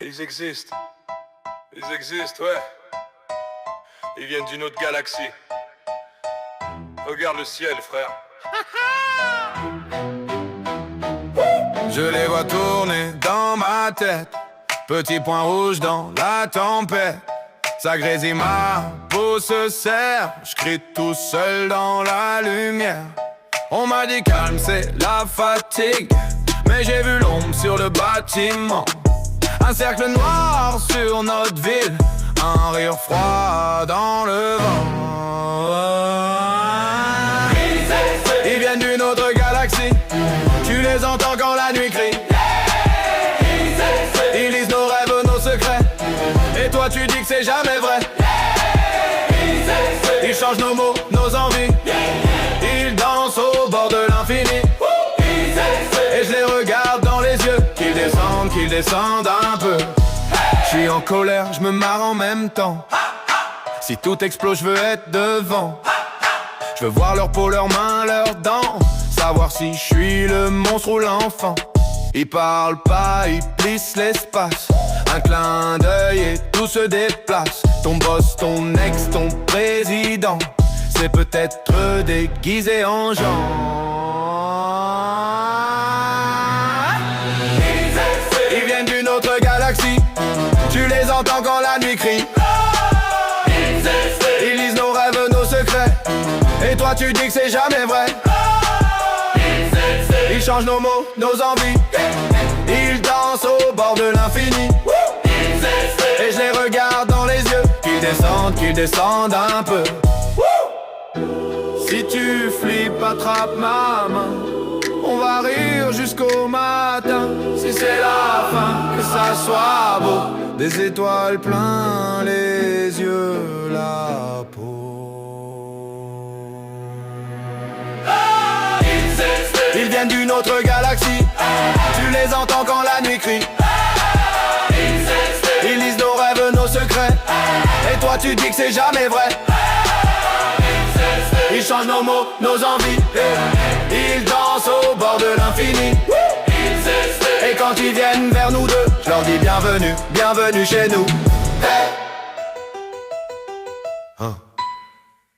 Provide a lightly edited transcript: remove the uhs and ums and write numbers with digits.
Ils existent. Ils existent, ouais. Ils viennent d'une autre galaxie. Regarde le ciel, frère. Je les vois tourner dans ma tête. Petit point rouge dans la tempête. Ça grésille, ma peau se serre. Je crie tout seul dans la lumière. On m'a dit calme, c'est la fatigue. Mais j'ai vu l'ombre sur le bâtiment. Un cercle noir sur notre ville. Un rire froid dans le vent. Ils viennent d'une autre galaxie. Tu les entends quand la nuit crie. Ils lisent nos rêves, nos secrets. Et toi tu dis que c'est jamais vrai. Ils changent nos mots, nos envies. Ils dansent au bord de l'infini. Et je les regarde dans les yeux. Qu'ils descendent un peu. Je suis en colère, je me marre en même temps. Si tout explose, je veux être devant. Je veux voir leur peau, leurs mains, leurs dents. Savoir si je suis le monstre ou l'enfant. Ils parlent pas, ils plissent l'espace. Un clin d'œil et tout se déplace. Ton boss, ton ex, ton président, c'est peut-être déguisé en gens. Ils viennent d'une autre galaxie. Tu les entends quand la nuit crie. Ils lisent nos rêves, nos secrets. Et toi tu dis que c'est jamais vrai. Ils changent nos mots, nos envies. Ils dansent au bord de l'infini. Et je les regarde dans les yeux. Qu'ils descendent un peu. Si tu flippes, attrape ma main. On va rire jusqu'au matin. Si c'est la fin, que ça soit beau. Des étoiles plein les yeux, la peau. Ils viennent d'une autre galaxie. Tu les entends quand la nuit crie. Ils lisent nos rêves, nos secrets. Et toi tu dis que c'est jamais vrai. Ils changent nos mots, nos envies. Ils dansent au bord de l'infini. Et quand ils viennent vers nous deux, je leur dis bienvenue, bienvenue chez nous. Hey!